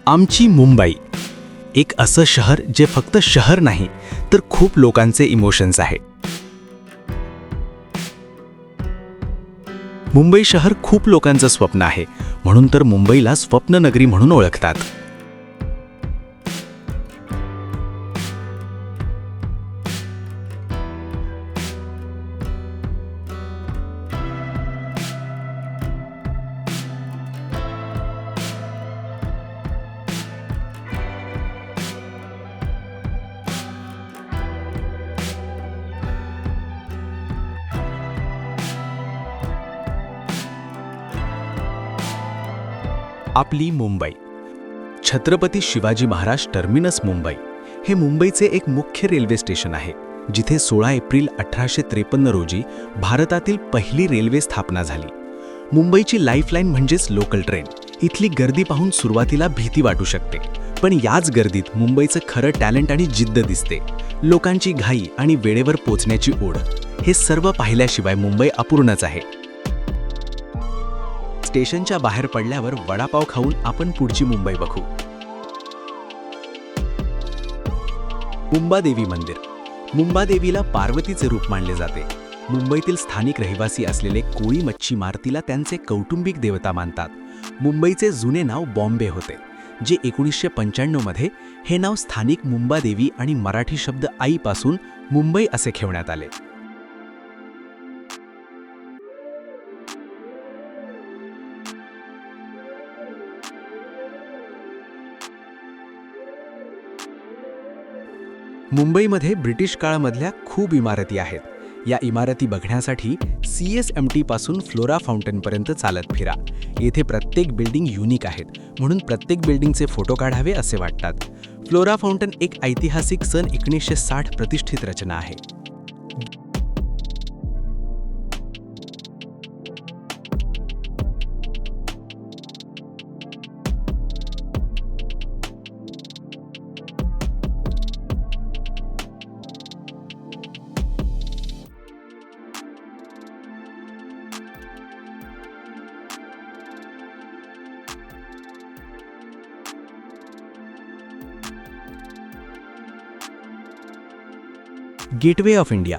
आमची मुंबई, एक असं शहर जे फक्त शहर नाही तर खूप लोकांचे इमोशन्स आहे. मुंबई शहर खूप लोकांचं स्वप्न आहे, म्हणून तर मुंबईला स्वप्ननगरी म्हणून ओळखतात. आपली मुंबई, छत्रपती शिवाजी महाराज टर्मिनस मुंबई हे मुंबईचे एक मुख्य रेल्वे स्टेशन आहे, जिथे 16 एप्रिल 1853 रोजी भारतातील पहिली रेल्वे स्थापना झाली. मुंबईची लाईफलाईन म्हणजेच लोकल ट्रेन. इथली गर्दी पाहून सुरुवातीला भीती वाटू शकते, पण याच गर्दीत मुंबईचं खरं टॅलेंट आणि जिद्द दिसते. लोकांची घाई आणि वेळेवर पोचण्याची ओढ, हे सर्व पाहिल्याशिवाय मुंबई अपूर्णच आहे. स्टेशनच्या बाहेर पडल्यावर वडापाव खाऊन आपण पुढची मुंबई बघू. मुंबादेवी मंदिर. मुंबादेवीला पार्वतीचे रूप मानले जाते. मुंबईतील स्थानिक रहिवासी असलेले कोळी मच्छीमार तिला त्यांचे कौटुंबिक देवता मानतात. मुंबईचे जुने नाव बॉम्बे होते, जे 1995 मध्ये हे नाव स्थानिक मुंबादेवी आणि मराठी शब्द आईपासून मुंबई असे ठेवण्यात आले. मुंबईमध्ये ब्रिटिश काळामधल्या खूप इमारती आहेत. या इमारती बघण्यासाठी CSMT पासून फ्लोरा फाउंटनपर्यंत चालत फिरा. येथे प्रत्येक बिल्डिंग युनिक आहेत, म्हणून प्रत्येक बिल्डिंगचे फोटो काढावे असे वाटतात. फ्लोरा फाउंटन एक ऐतिहासिक सन 1960 प्रतिष्ठित रचना आहे. Gateway of India.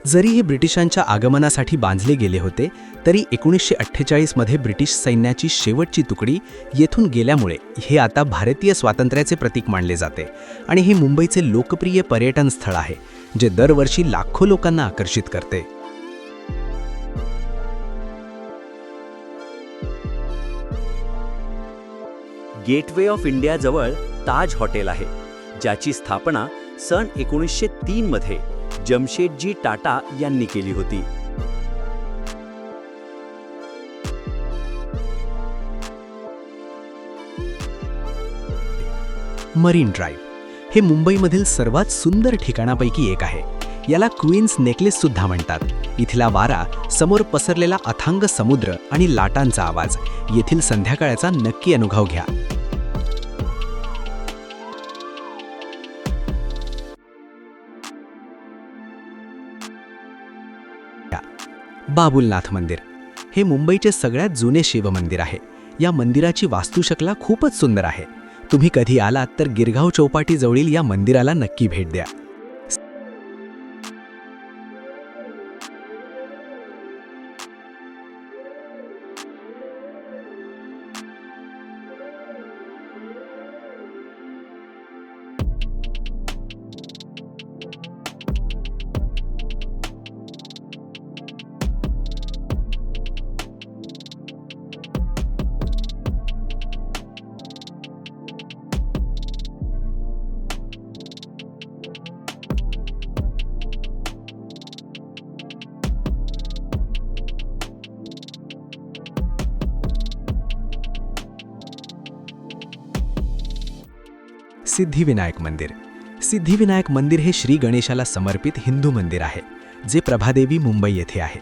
जरी हे ब्रिटिशांच्या आगमनासाठी बांधले गेले होते, तरी 1948 मध्ये ब्रिटिश सैन्याची शेवटची तुकडी येथून गेल्यामुळे हे आता भारतीय स्वातंत्र्याचे प्रतीक मानले जाते आणि हे मुंबईचे लोकप्रिय पर्यटन स्थळ आहे, जे दरवर्षी लाखो लोकांना आकर्षित करते. गेटवे ऑफ इंडियाजवळ ताज हॉटेल आहे, ज्याची स्थापना सन 1903 मध्ये जमशेदजी टाटा यांनी केली होती. मरीन ड्राईव्ह हे मुंबईमधील सर्वात सुंदर ठिकाणापैकी एक आहे. याला क्वीन्स नेकलेस सुद्धा म्हणतात. इथला वारा, समोर पसरलेला अथांग समुद्र आणि लाटांचा आवाज, येथील संध्याकाळचा नक्की अनुभव घ्या. बाबुलनाथ मंदिर हे मुंबईचे सगळ्यात जुने शिवमंदिर आहे. या मंदिराची वास्तुशकला खूपच सुंदर आहे. तुम्ही कधी आलात तर गिरगाव चौपाटीजवळील या मंदिराला नक्की भेट द्या. सिद्धिविनायक मंदिर. सिद्धिविनायक मंदिर हे श्री गणेशाला समर्पित हिंदू मंदिर आहे, जे प्रभादेवी मुंबई येथे आहे.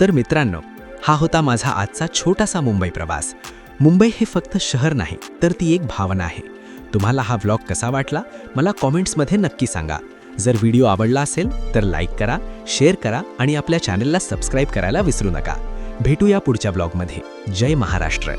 तर मित्रांनो, हा होता माझा आजचा छोटासा मुंबई प्रवास. मुंबई हे फक्त शहर नाही, तर ती एक भावना आहे. तुम्हाला हा व्लॉग कसा वाटला मला कॉमेंट्समध्ये नक्की सांगा. जर व्हिडिओ आवडला असेल तर लाईक करा, शेअर करा आणि आपल्या चॅनलला सबस्क्राईब करायला विसरू नका. भेटूया पुढच्या ब्लॉगमध्ये. जय महाराष्ट्र.